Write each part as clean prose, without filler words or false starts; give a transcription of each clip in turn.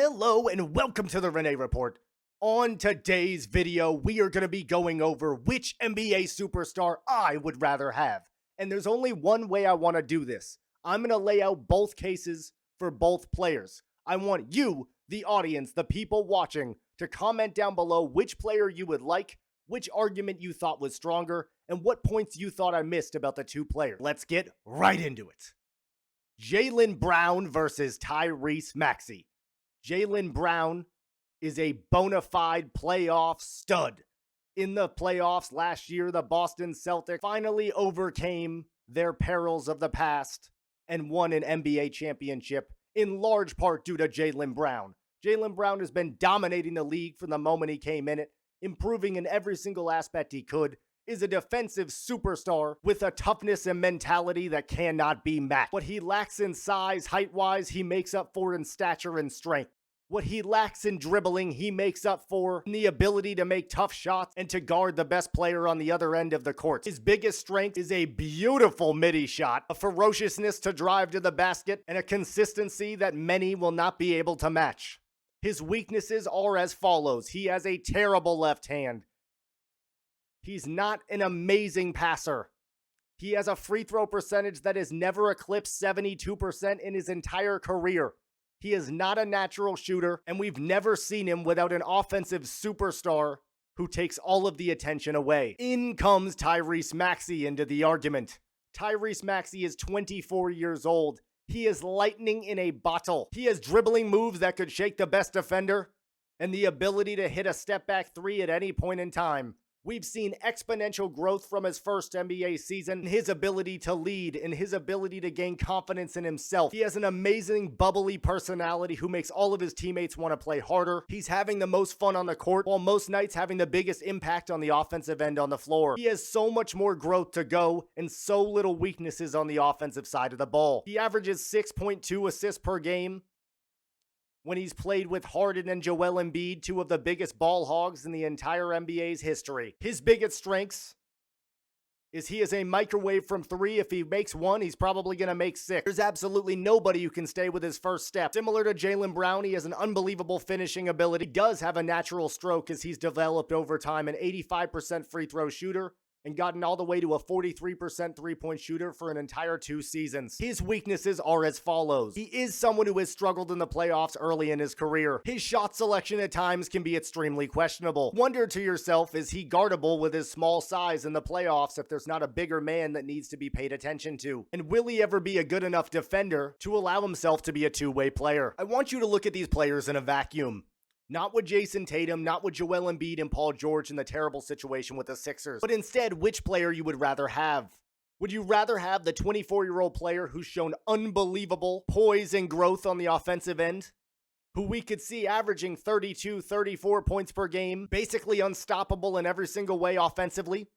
Hello and welcome to the Renee Report. On today's video, we are going to be going over which NBA superstar I would rather have. And there's only one way I want to do this. I'm going to lay out both cases for both players. I want you, the audience, the people watching, to comment down below which player you would like, which argument you thought was stronger, and what points you thought I missed about the two players. Let's get right into it. Jaylen Brown versus Tyrese Maxey. Jaylen Brown is a bona fide playoff stud. In the playoffs last year, the Boston Celtics finally overcame their perils of the past and won an NBA championship, in large part due to Jaylen Brown. Jaylen Brown has been dominating the league from the moment he came in it, improving in every single aspect he could, is a defensive superstar with a toughness and mentality that cannot be matched. What he lacks in size, height-wise, he makes up for in stature and strength. What he lacks in dribbling, he makes up for in the ability to make tough shots and to guard the best player on the other end of the court. His biggest strength is a beautiful midi shot, a ferociousness to drive to the basket, and a consistency that many will not be able to match. His weaknesses are as follows. He has a terrible left hand. He's not an amazing passer. He has a free throw percentage that has never eclipsed 72% in his entire career. He is not a natural shooter, and we've never seen him without an offensive superstar who takes all of the attention away. In comes Tyrese Maxey into the argument. Tyrese Maxey is 24 years old. He is lightning in a bottle. He has dribbling moves that could shake the best defender and the ability to hit a step-back three at any point in time. We've seen exponential growth from his first NBA season, his ability to lead, and his ability to gain confidence in himself. He has an amazing, bubbly personality who makes all of his teammates want to play harder. He's having the most fun on the court, while most nights having the biggest impact on the offensive end on the floor. He has so much more growth to go, and so little weaknesses on the offensive side of the ball. He averages 6.2 assists per game when he's played with Harden and Joel Embiid, two of the biggest ball hogs in the entire NBA's history. His biggest strengths is he is a microwave from three. If he makes one, he's probably going to make six. There's absolutely nobody who can stay with his first step. Similar to Jaylen Brown, he has an unbelievable finishing ability. He does have a natural stroke as he's developed over time, an 85% free throw shooter, and gotten all the way to a 43% three-point shooter for an entire 2 seasons. His weaknesses are as follows. He is someone who has struggled in the playoffs early in his career. His shot selection at times can be extremely questionable. Wonder to yourself, is he guardable with his small size in the playoffs if there's not a bigger man that needs to be paid attention to? And will he ever be a good enough defender to allow himself to be a two-way player? I want you to look at these players in a vacuum. Not with Jason Tatum, not with Joel Embiid and Paul George in the terrible situation with the Sixers, but instead which player you would rather have. Would you rather have the 24-year-old player who's shown unbelievable poise and growth on the offensive end, who we could see averaging 32, 34 points per game, basically unstoppable in every single way offensively?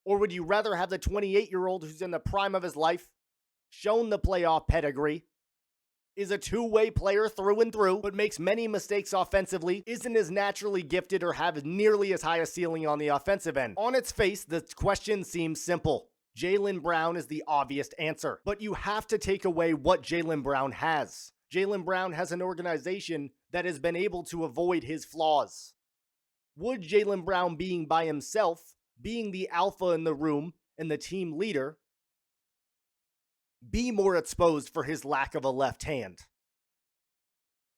Or would you rather have the 28-year-old who's in the prime of his life, shown the playoff pedigree, is a two-way player through and through, but makes many mistakes offensively, isn't as naturally gifted or have nearly as high a ceiling on the offensive end? On its face, the question seems simple. Jaylen Brown is the obvious answer, but you have to take away what Jaylen Brown has. Jaylen Brown has an organization that has been able to avoid his flaws. Would Jaylen Brown being by himself, being the alpha in the room and the team leader, be more exposed for his lack of a left hand?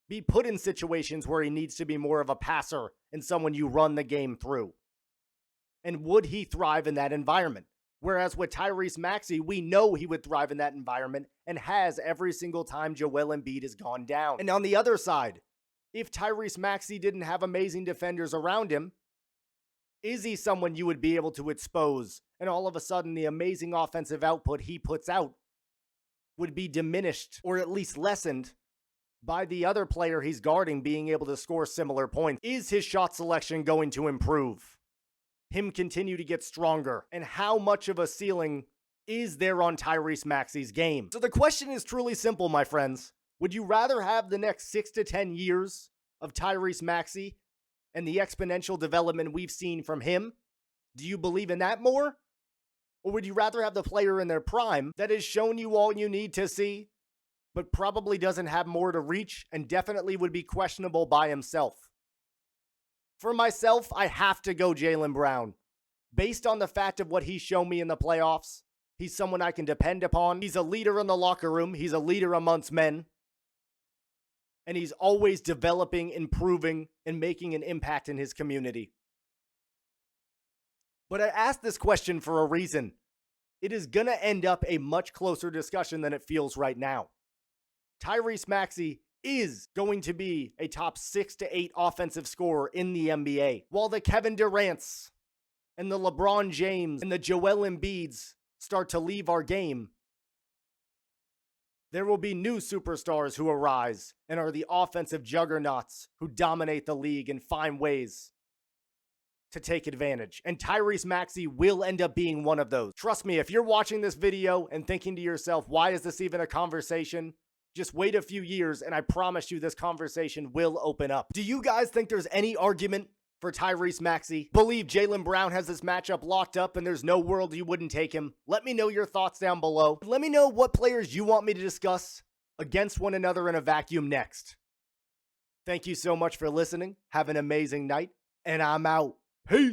Be put in situations where he needs to be more of a passer and someone you run the game through? And would he thrive in that environment? Whereas with Tyrese Maxey, we know he would thrive in that environment and has every single time Joel Embiid has gone down. And on the other side, if Tyrese Maxey didn't have amazing defenders around him, is he someone you would be able to expose, and all of a sudden the amazing offensive output he puts out would be diminished or at least lessened by the other player he's guarding being able to score similar points? Is his shot selection going to improve? Him continue to get stronger? And how much of a ceiling is there on Tyrese Maxey's game? So the question is truly simple, my friends. Would you rather have the next 6 to 10 years of Tyrese Maxey and the exponential development we've seen from him? Do you believe in that more? Or would you rather have the player in their prime that has shown you all you need to see but probably doesn't have more to reach and definitely would be questionable by himself. For myself, I have to go Jaylen Brown. Based on the fact of what he's shown me in the playoffs, he's someone I can depend upon. He's a leader in the locker room. He's a leader amongst men. And he's always developing, improving, and making an impact in his community. But I asked this question for a reason. It is going to end up a much closer discussion than it feels right now. Tyrese Maxey is going to be a top 6 to 8 offensive scorer in the NBA, while the Kevin Durant's and the LeBron James and the Joel Embiid's start to leave our game. There will be new superstars who arise and are the offensive juggernauts who dominate the league and find ways to take advantage. And Tyrese Maxey will end up being one of those. Trust me, if you're watching this video and thinking to yourself, why is this even a conversation? Just wait a few years and I promise you this conversation will open up. Do you guys think there's any argument for Tyrese Maxey? Believe Jaylen Brown has this matchup locked up and there's no world you wouldn't take him? Let me know your thoughts down below. Let me know what players you want me to discuss against one another in a vacuum next. Thank you so much for listening. Have an amazing night, and I'm out. Peace.